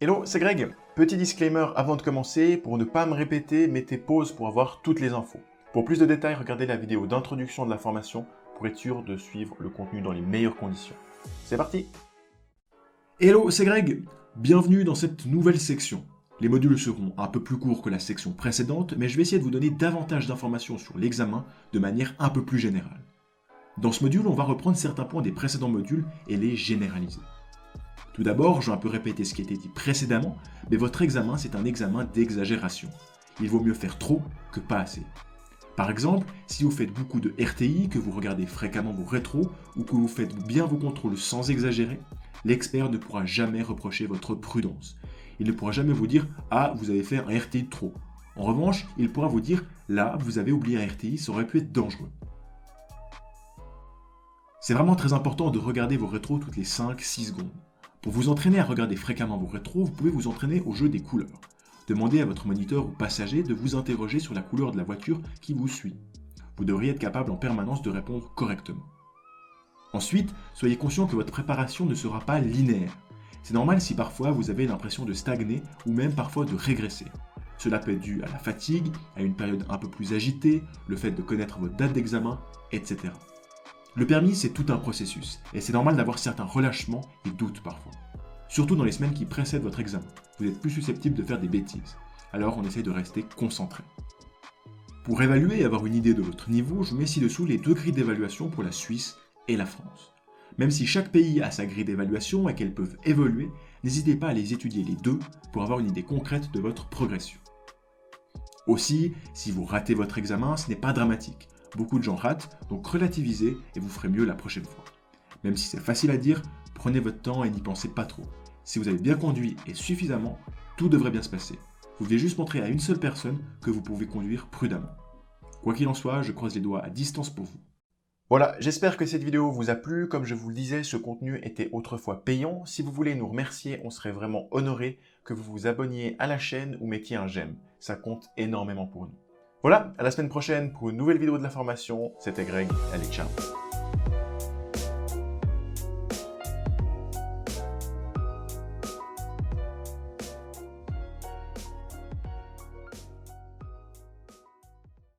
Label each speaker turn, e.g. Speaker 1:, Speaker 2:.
Speaker 1: Hello, c'est Greg. Petit disclaimer avant de commencer, pour ne pas me répéter, mettez pause pour avoir toutes les infos. Pour plus de détails, regardez la vidéo d'introduction de la formation pour être sûr de suivre le contenu dans les meilleures conditions. C'est parti!
Speaker 2: Hello, c'est Greg. Bienvenue dans cette nouvelle section. Les modules seront un peu plus courts que la section précédente, mais je vais essayer de vous donner davantage d'informations sur l'examen de manière un peu plus générale. Dans ce module, on va reprendre certains points des précédents modules et les généraliser. Tout d'abord, je vais un peu répéter ce qui a été dit précédemment, mais votre examen, c'est un examen d'exagération. Il vaut mieux faire trop que pas assez. Par exemple, si vous faites beaucoup de RTI, que vous regardez fréquemment vos rétros, ou que vous faites bien vos contrôles sans exagérer, l'expert ne pourra jamais reprocher votre prudence. Il ne pourra jamais vous dire « Ah, vous avez fait un RTI de trop ». En revanche, il pourra vous dire « Là, vous avez oublié un RTI, ça aurait pu être dangereux ». C'est vraiment très important de regarder vos rétros toutes les 5-6 secondes. Pour vous entraîner à regarder fréquemment vos rétros, vous pouvez vous entraîner au jeu des couleurs. Demandez à votre moniteur ou passager de vous interroger sur la couleur de la voiture qui vous suit. Vous devriez être capable en permanence de répondre correctement. Ensuite, soyez conscient que votre préparation ne sera pas linéaire. C'est normal si parfois vous avez l'impression de stagner ou même parfois de régresser. Cela peut être dû à la fatigue, à une période un peu plus agitée, le fait de connaître votre date d'examen, etc. Le permis, c'est tout un processus, et c'est normal d'avoir certains relâchements et doutes parfois. Surtout dans les semaines qui précèdent votre examen, vous êtes plus susceptible de faire des bêtises. Alors on essaye de rester concentré. Pour évaluer et avoir une idée de votre niveau, je mets ci-dessous les deux grilles d'évaluation pour la Suisse et la France. Même si chaque pays a sa grille d'évaluation et qu'elles peuvent évoluer, n'hésitez pas à les étudier les deux pour avoir une idée concrète de votre progression. Aussi, si vous ratez votre examen, ce n'est pas dramatique. Beaucoup de gens ratent, donc relativisez et vous ferez mieux la prochaine fois. Même si c'est facile à dire, prenez votre temps et n'y pensez pas trop. Si vous avez bien conduit et suffisamment, tout devrait bien se passer. Vous devez juste montrer à une seule personne que vous pouvez conduire prudemment. Quoi qu'il en soit, je croise les doigts à distance pour vous.
Speaker 1: Voilà, j'espère que cette vidéo vous a plu. Comme je vous le disais, ce contenu était autrefois payant. Si vous voulez nous remercier, on serait vraiment honoré que vous vous abonniez à la chaîne ou mettiez un j'aime. Ça compte énormément pour nous. Voilà, à la semaine prochaine pour une nouvelle vidéo de la formation. C'était Greg, allez ciao.